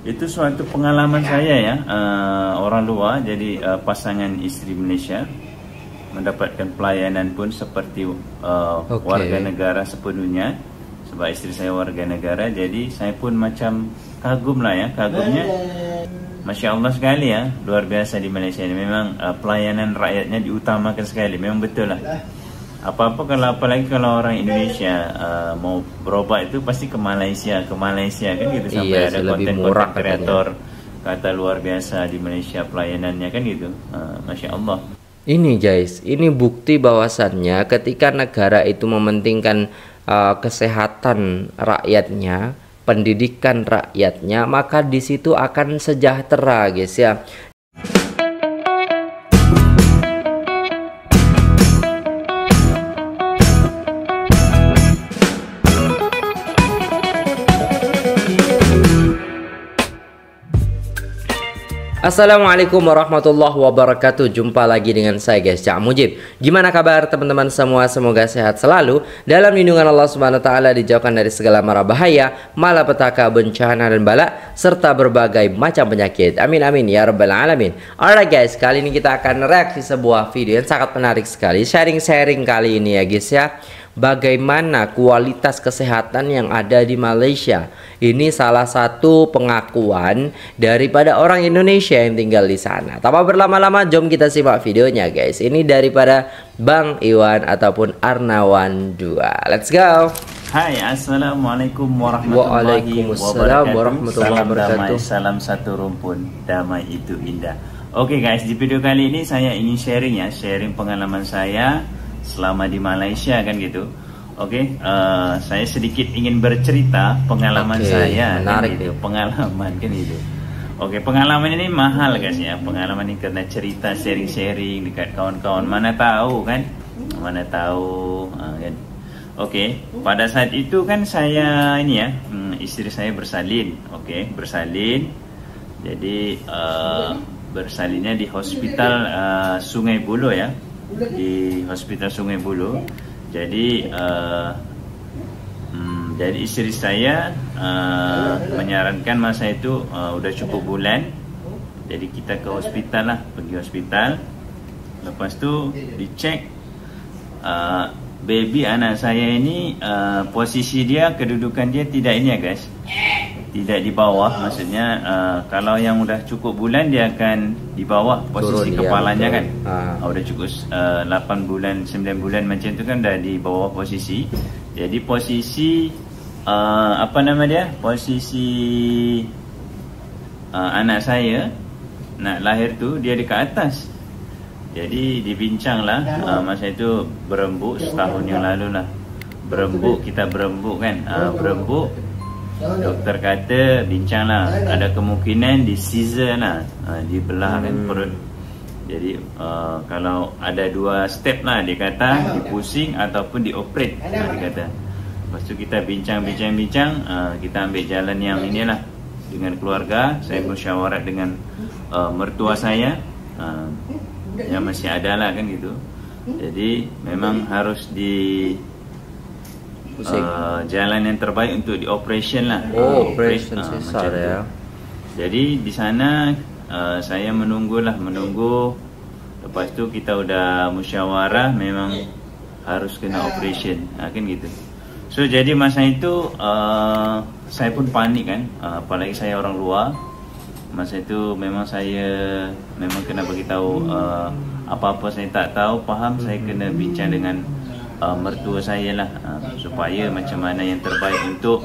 Itu suatu pengalaman saya ya, orang luar, jadi pasangan isteri Malaysia mendapatkan pelayanan pun seperti warga negara sepenuhnya. Sebab isteri saya warga negara, jadi saya pun macam kagum lah ya, kagumnya. Masya Allah sekali ya, luar biasa di Malaysia ini. Memang pelayanan rakyatnya diutamakan sekali, memang betul lah. Apa-apa kalau, apalagi kalau orang Indonesia mau berobat itu pasti ke Malaysia kan gitu. Sampai ada konten-konten kreator kata luar biasa di Malaysia pelayanannya kan gitu. Masya Allah. Ini guys, ini bukti bahwasannya ketika negara itu mementingkan kesehatan rakyatnya, pendidikan rakyatnya, maka di situ akan sejahtera guys ya. Assalamualaikum warahmatullahi wabarakatuh. Jumpa lagi dengan saya guys, Cak Mujib. Gimana kabar teman-teman semua? Semoga sehat selalu dalam lindungan Allah Subhanahu wa taala, dijauhkan dari segala mara bahaya, malapetaka, bencana dan bala serta berbagai macam penyakit. Amin amin ya rabbal alamin. Alright guys, kali ini kita akan reaksi sebuah video yang sangat menarik sekali. Sharing-sharing kali ini ya guys ya. Bagaimana kualitas kesehatan yang ada di Malaysia. Ini salah satu pengakuan daripada orang Indonesia yang tinggal di sana. Tanpa berlama-lama, jom kita simak videonya guys. Ini daripada Bang Iwan ataupun Arnawan 2. Let's go. Hai, assalamualaikum warahmatullahi wabarakatuh. Salam damai, salam satu rumpun, damai itu indah. Oke guys, di video kali ini saya ingin sharing ya, sharing pengalaman saya selama di Malaysia kan gitu. Saya sedikit ingin bercerita pengalaman saya kan gitu. Pengalaman kan gitu. Pengalaman ini mahal guys ya. Pengalaman ini karena cerita sharing-sharing dekat kawan-kawan. Mana tahu kan? Mana tahu kan. Pada saat itu kan saya ini ya, istri saya bersalin. Bersalin. Jadi bersalinnya di hospital Sungai Buloh ya. Di hospital Sungai Buloh. Jadi istri saya menyarankan masa itu udah cukup bulan, jadi kita ke hospital lah, pergi hospital. Lepas tu dicek baby anak saya ini posisi dia, kedudukan dia tidak ini ya guys, tidak di bawah. Maksudnya kalau yang udah cukup bulan dia akan di bawah posisi turun, kepalanya ya, kan. Udah cukup 8 bulan, 9 bulan macam tu kan udah di bawah posisi. Jadi posisi apa nama dia? Posisi anak saya nak lahir tu dia di ke atas. Jadi dibincang lah, masa itu berembuk setahun yang lalu lah. Berembuk, kita berembuk kan. Berembuk. Doktor kata bincang lah, ada kemungkinan di scissor lah, dibelah kan perut. Jadi kalau ada 2 step lah, dia kata dipusing ataupun dioperate, dia kata. Lepas tu kita bincang, kita ambil jalan yang inilah dengan keluarga. Saya bersyawarat dengan mertua saya yang masih ada lah kan gitu. Jadi memang harus di jalan yang terbaik untuk di operation lah. Operation sesar ya. Jadi di sana saya menunggu. Lepas tu kita udah musyawarah, memang harus kena operation kan gitu. So jadi masa itu saya pun panik kan, apalagi saya orang luar. Masa itu memang saya kena beritahu apa-apa saya tak tahu, faham. Saya kena bincang dengan mertua saya lah, supaya macam mana yang terbaik untuk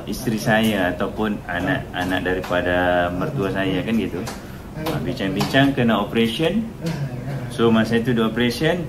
isteri saya ataupun anak-anak daripada mertua saya kan gitu. Bincang-bincang kena operation. So masa itu di operation,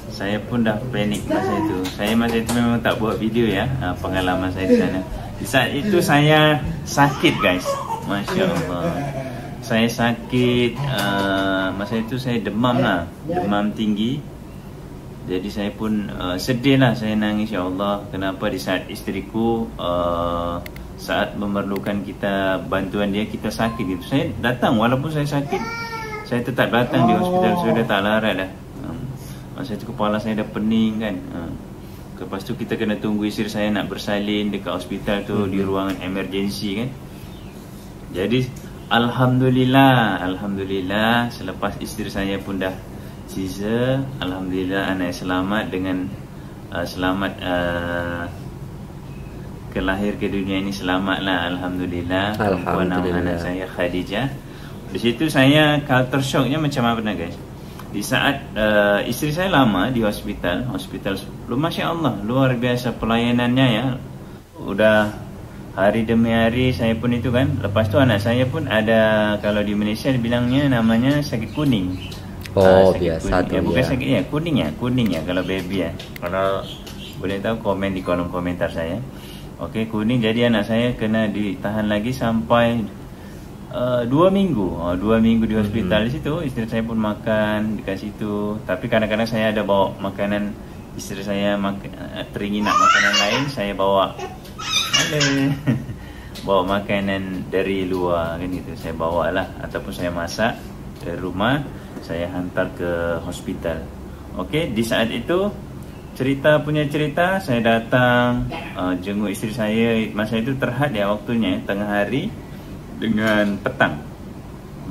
saya pun dah panik masa itu. Saya masa itu memang tak buat video ya, pengalaman saya di sana. Di saat itu saya sakit guys, Masya Allah. Saya sakit, masa itu saya demam lah, demam tinggi. Jadi saya pun sedih lah, saya nangis, ya Allah, kenapa di saat istriku saat memerlukan kita bantuan dia, kita sakit gitu. Saya datang, walaupun saya sakit, saya tetap datang di hospital. Saya dah tak larat dah. Masa itu kepala saya dah pening kan. Lepas tu kita kena tunggu isteri saya nak bersalin dekat hospital tu, di ruangan emergency kan. Jadi alhamdulillah selepas isteri saya pun dah caesar, alhamdulillah anak selamat dengan kelahir ke dunia ini selamatlah, alhamdulillah. Anak saya Khadijah. Di situ saya culture shocknya macam apa guys? Di saat isteri saya lama di hospital, Masya Allah, luar biasa pelayanannya ya. Udah hari demi hari saya pun itu kan. Lepas tu anak saya pun ada, kalau di Malaysia dibilangnya namanya sakit kuning. Biasa kuning. Ya, bukan sakit ya, kuning ya kalau baby ya. Kalau boleh tahu komen di kolom komentar saya. Okey, kuning. Jadi anak saya kena ditahan lagi sampai 2 minggu. 2 minggu di hospital. Di situ isteri saya pun makan dekat situ. Tapi kadang-kadang saya ada bawa makanan, isteri saya teringin nak makanan lain, saya bawa bawa makanan dari luar kan gitu. Saya bawa lah, ataupun saya masak dari rumah, saya hantar ke hospital. Okey, di saat itu cerita saya datang jenguk isteri saya. Masa itu terhad ya waktunya, tengah hari dengan petang,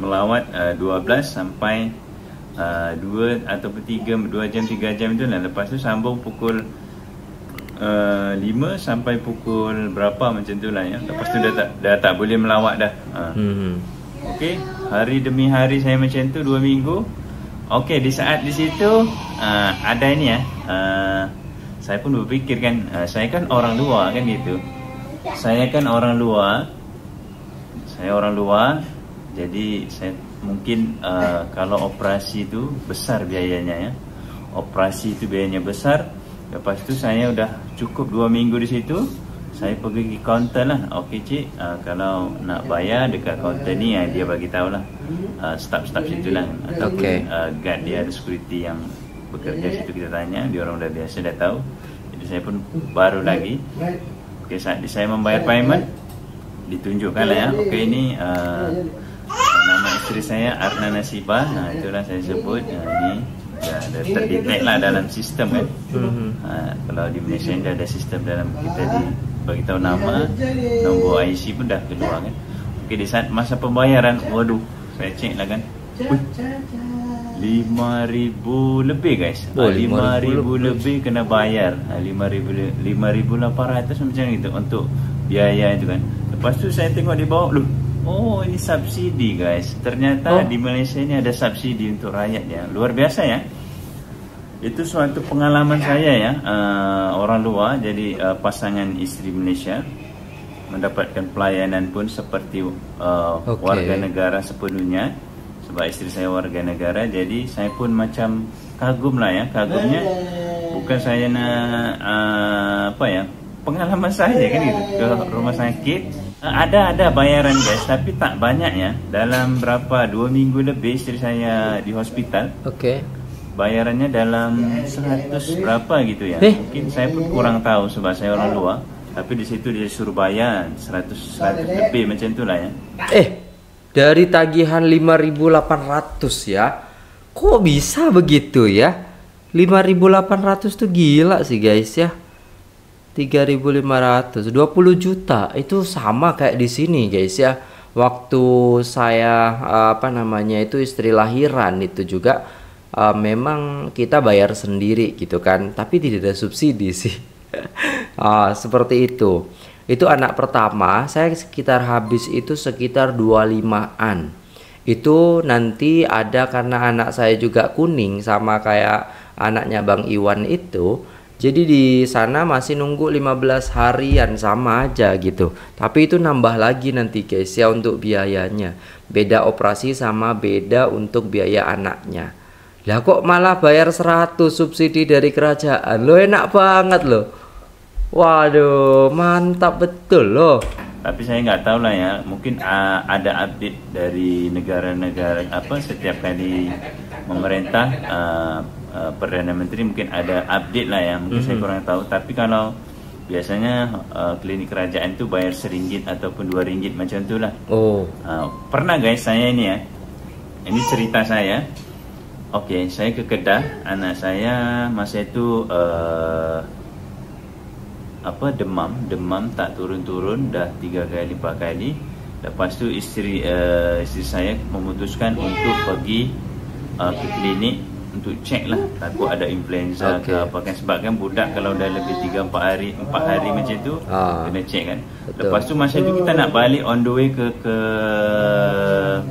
melawat 12 sampai 2 ataupun 2 jam 3 jam itu lah. Lepas tu sambung pukul 5 sampai pukul berapa macam tu lah ya. Lepas tu dah tak boleh melawat dah. Okey, hari demi hari saya macam tu 2 minggu. Okey, di saat di situ ada ini ya. Saya pun berfikir kan, saya kan orang luar kan gitu. Saya orang luar, jadi saya mungkin kalau operasi itu besar biayanya ya. Operasi itu biayanya besar. Lepas tu saya udah cukup 2 minggu di situ. Saya pergi ke kaunter lah. Okey cik, kalau nak bayar dekat kaunter ni, dia bagi tahu lah staff situ lah. Ataupun guard dia, ada security yang bekerja situ, kita tanya. Dia orang dah biasa, dah tahu. Jadi saya pun baru lagi. Okey, saat saya membayar payment, ditunjukkan lah ya. Okey, ini nama isteri saya Arna Nasibah. Itulah saya sebut. Ini dah terdetect lah dalam sistem kan. Kalau di Malaysia dah ada sistem dalam, kita bagi tahu nama, nombor IC pun dah keluar kan. Okey, di saat masa pembayaran, waduh, saya cek lah kan, 5,000 lebih guys. 5,000 lebih kena bayar. 5,800 macam itu untuk biaya itu kan. Lepas tu saya tengok di bawah, oh ini subsidi guys. Ternyata di Malaysia ini ada subsidi untuk rakyat ya. Luar biasa ya. Itu suatu pengalaman saya ya, orang luar. Jadi pasangan isteri Malaysia mendapatkan pelayanan pun seperti warga negara sepenuhnya. Sebab isteri saya warga negara, jadi saya pun macam kagum lah ya. Kagumnya bukan saya nak pengalaman saya kan gitu, ke rumah sakit. Ada bayaran guys, tapi tak banyak ya. Dalam berapa 2 minggu lebih isteri saya di hospital. Bayarannya dalam 100 berapa gitu ya. Mungkin saya pun kurang tahu sebab saya orang luar. Tapi di situ dia suruh bayar 100 lebih macam itulah ya. Dari tagihan 5.800 ya. Kok bisa begitu ya? 5.800 tuh gila sih guys ya. 3.500, 20 juta. Itu sama kayak di sini guys ya. Waktu saya itu istri lahiran itu juga memang kita bayar sendiri gitu kan, tapi tidak ada subsidi sih. Seperti itu. Itu anak pertama saya sekitar habis itu sekitar 25-an. Itu nanti ada, karena anak saya juga kuning sama kayak anaknya Bang Iwan itu. Jadi di sana masih nunggu 15 harian, sama aja gitu. Tapi itu nambah lagi nanti guys ya untuk biayanya. Beda operasi sama beda untuk biaya anaknya. Lah kok malah bayar 100 subsidi dari kerajaan. Lo enak banget loh. Waduh, mantap betul loh. Tapi saya nggak tahu lah ya, mungkin ada update dari negara-negara setiap kali pemerintah Perdana Menteri mungkin ada update lah ya, mungkin saya kurang tahu. Tapi kalau biasanya klinik kerajaan itu bayar RM1 ataupun RM2 macam tu lah. Pernah guys saya ini ya, ini cerita saya. Okey, saya ke Kedah, anak saya masa itu demam tak turun-turun dah 3 kali 4 kali. Lepas tu isteri saya memutuskan untuk pergi ke klinik untuk cek lah, takut ada influenza ke apa kan, sebab kan budak kalau dah lebih 3-4 hari macam tu kena cek kan. Betul. Lepas tu masa tu kita nak balik on the way ke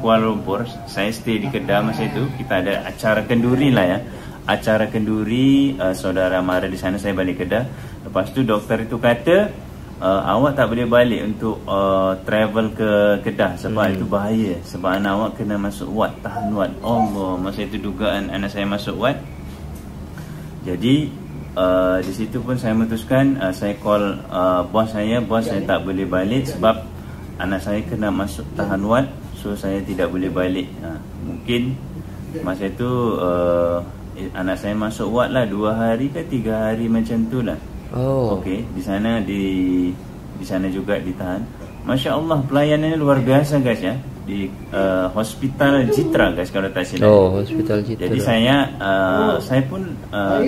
Kuala Lumpur. Saya stay di Kedah masa tu, kita ada acara kenduri lah ya, acara kenduri saudara mara di sana. Saya balik Kedah. Lepas tu doktor itu kata awak tak boleh balik untuk travel ke Kedah sebab itu bahaya, sebab anak awak kena masuk ward, tahan ward. Allah, masa itu dugaan anak saya masuk ward. Jadi di situ pun saya memutuskan, saya call bos saya tak boleh balik sebab anak saya kena masuk tahan ward, so saya tidak boleh balik. Mungkin masa itu anak saya masuk ward lah 2 hari ke 3 hari macam tu lah. Okey, di sana juga ditahan. Masya Allah, pelayanannya luar biasa guys ya, di Hospital Jitra guys kalau tak silap. Hospital Jitra. Jadi saya pun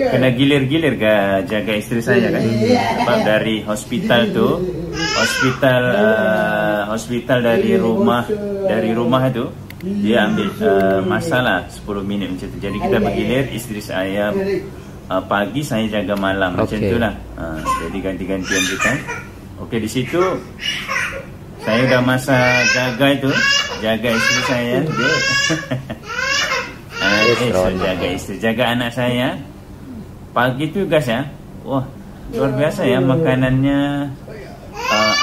kena gilir-gilir jaga isteri saya kan. Sebab dari hospital tu, hospital dari rumah tu dia ambil masalah 10 minit macam tu. Jadi kita bergilir, isteri saya pagi, saya jaga malam macam itulah. Jadi ganti-gantian kita. Okey, di situ saya dah masa jaga isteri saya. Jaga isteri, jaga anak saya. Pagi tu guys ya, wah luar biasa ya makanannya.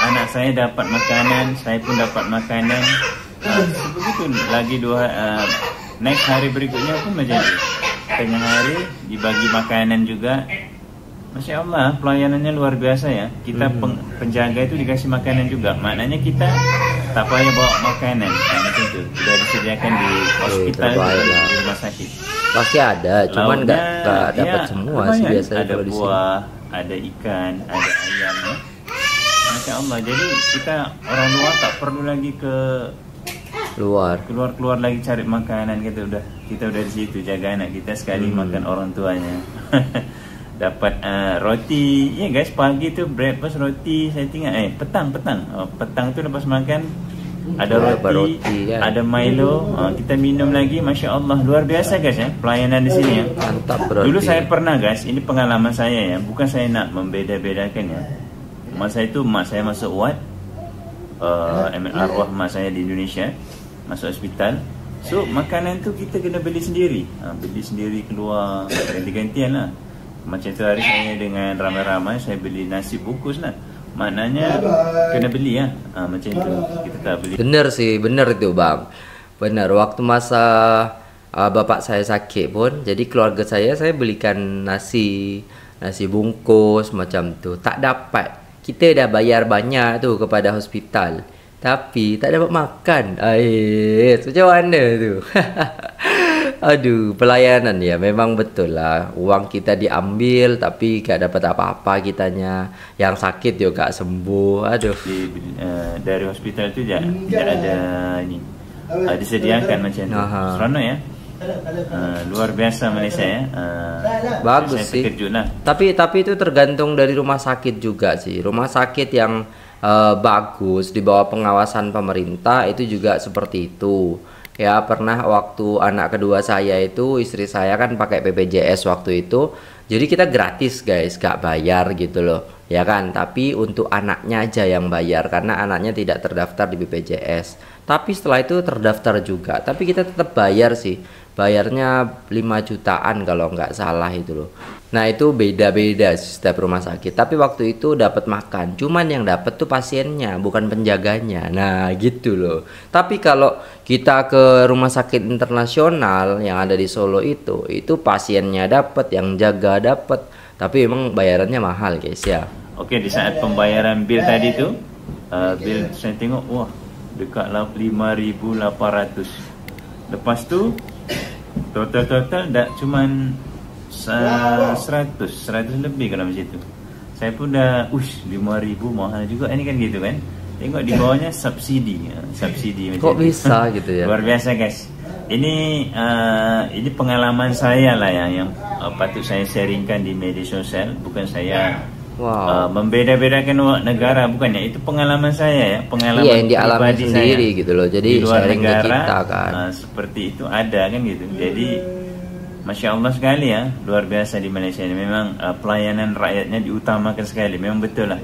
Anak saya dapat makanan, saya pun dapat makanan. Begitu lagi next hari berikutnya pun macam itu. Tengah hari dibagi makanan juga. Masya Allah, pelayanannya luar biasa ya. Kita penjaga itu dikasih makanan juga. Maknanya kita tak payah bawa makanan macam itu, sudah disediakan di hospital, di rumah sakit. Pasti ada, cuman nggak dapat semua sih biasanya. Ada buah, ada ikan, ada ayam ya. Masya Allah, jadi kita orang luar tak perlu lagi keluar lagi cari makanan. Kita udah di situ jaga anak kita, sekali makan orang tuanya. Dapat roti ya guys, pagi tu breakfast roti, saya tinggal petang tu lepas makan ada roti kan? Ada Milo, kita minum lagi. Masya Allah, luar biasa guys ya pelayanan di sini ya. Mantap berarti. Dulu saya pernah guys, ini pengalaman saya ya, bukan saya nak membeda-bedakan ya. Masa itu mak saya masuk ward, arwah mak saya di Indonesia masuk hospital. So makanan tu kita kena beli sendiri, keluar ganti-gantian lah. Macam tu hari saya dengan ramai-ramai saya beli nasi bungkus lah. Maknanya kena beli ya, macam tu kita tak beli. Bener sih, bener itu bang. Bener, waktu masa bapak saya sakit pun, jadi keluarga saya belikan nasi bungkus macam tu. Tak dapat, kita dah bayar banyak tu kepada hospital, tapi tak dapat makan. Macam mana tu? Aduh, pelayanan ya memang betul lah. Uang kita diambil tapi gak dapat apa-apa kitanya. Yang sakit juga gak sembuh. Aduh. Dari hospital tu tidak ada ini. Disediakan macam tu. Seronok ya. Luar biasa Malaysia ya. Bagus sih. Lah. Tapi itu tergantung dari rumah sakit juga sih. Rumah sakit yang bagus di bawah pengawasan pemerintah itu juga seperti itu. Ya, pernah waktu anak kedua saya itu, istri saya kan pakai BPJS waktu itu. Jadi kita gratis guys, gak bayar gitu loh. Ya kan, tapi untuk anaknya aja yang bayar karena anaknya tidak terdaftar di BPJS. Tapi setelah itu terdaftar juga, tapi kita tetap bayar sih. Bayarnya 5 jutaan kalau nggak salah itu loh. Nah itu beda-beda setiap rumah sakit. Tapi waktu itu dapat makan, cuman yang dapat tuh pasiennya bukan penjaganya. Nah gitu loh. Tapi kalau kita ke rumah sakit internasional yang ada di Solo itu pasiennya dapat, yang jaga dapat. Tapi emang bayarannya mahal guys ya. Oke, di saat pembayaran bil tadi tuh, bil saya tengok wah dekatlah 5.800. Lepas tu total dah cuman 100 lebih kalau macam tu. Saya pun dah 5.000 mahal juga ini kan gitu kan. Tengok di bawahnya subsidi macam kok bisa gitu ya. Luar biasa guys. Ini pengalaman saya lah yang patut saya sharingkan di media sosial. Bukan saya Wow. Membeda-bedakan negara, bukannya itu pengalaman saya ya, pengalaman Iya, yang dialami sendiri saya. gitu loh. Jadi Di luar sharing ke negara kita kan. seperti itu ada kan gitu. Jadi Masya Allah sekali ya, luar biasa di Malaysia ini. Memang pelayanan rakyatnya diutamakan sekali. Memang betul lah.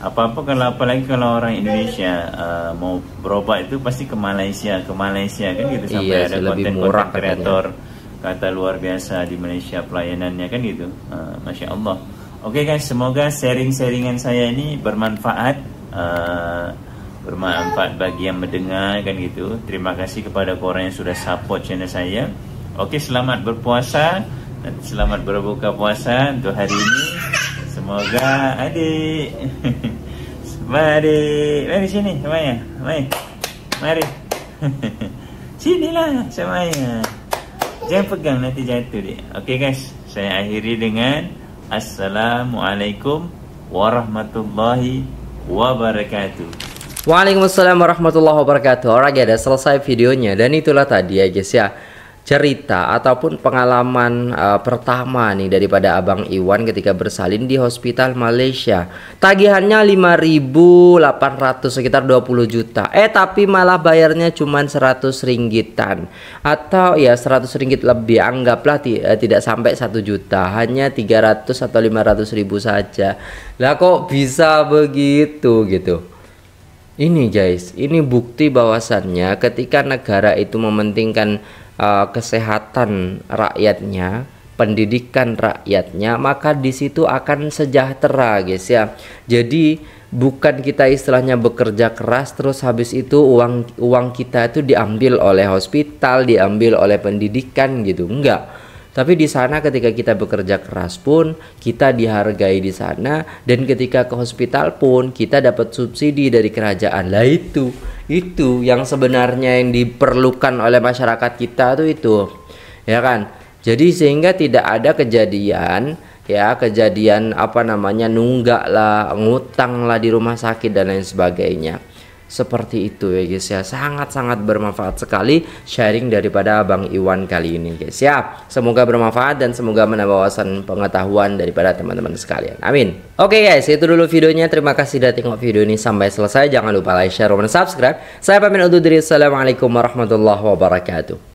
Apa-apa kalau apalagi kalau orang Indonesia mau berobat itu pasti ke Malaysia kan gitu. Sampai Iya, ada konten-konten kreator kata luar biasa di Malaysia pelayanannya kan gitu. Masya Allah. Oke guys, semoga sharing-sharingan saya ini bermanfaat. Bermanfaat bagi yang mendengar kan gitu. Terima kasih kepada korang yang sudah support channel saya. Oke, selamat berpuasa dan selamat berbuka puasa untuk hari ini. Semoga adik mari sini semuanya, mari sinilah semuanya, jangan pegang nanti jatuh deh. Oke guys, saya akhiri dengan Assalamualaikum warahmatullahi wabarakatuh. Waalaikumsalam warahmatullahi wabarakatuh. Alright guys, udah selesai videonya. Dan itulah tadi ya guys ya, cerita ataupun pengalaman pertama nih daripada Abang Iwan ketika bersalin di hospital Malaysia. Tagihannya 5.800, sekitar 20 juta. Tapi malah bayarnya cuma 100 ringgitan, atau ya 100 ringgit lebih. Anggaplah tidak sampai 1 juta, hanya 300 atau 500 ribu saja. Lah kok bisa begitu gitu. Ini guys, ini bukti bahwasannya ketika negara itu mementingkan kesehatan rakyatnya, pendidikan rakyatnya, maka di situ akan sejahtera guys ya. Jadi bukan kita istilahnya bekerja keras terus habis itu uang kita itu diambil oleh hospital, diambil oleh pendidikan gitu, enggak. Tapi di sana ketika kita bekerja keras pun kita dihargai di sana, dan ketika ke hospital pun kita dapat subsidi dari kerajaan. Lah itu yang sebenarnya yang diperlukan oleh masyarakat kita tuh itu, ya kan? Jadi sehingga tidak ada kejadian apa namanya nunggak lah, ngutang lah di rumah sakit dan lain sebagainya. Seperti itu ya guys ya, sangat-sangat bermanfaat sekali sharing daripada Abang Iwan kali ini guys ya. Semoga bermanfaat dan semoga menambah wawasan pengetahuan daripada teman-teman sekalian, amin. Oke guys, itu dulu videonya. Terima kasih sudah tengok video ini sampai selesai. Jangan lupa like, share, dan subscribe. Saya pamit undur diri. Assalamualaikum warahmatullahi wabarakatuh.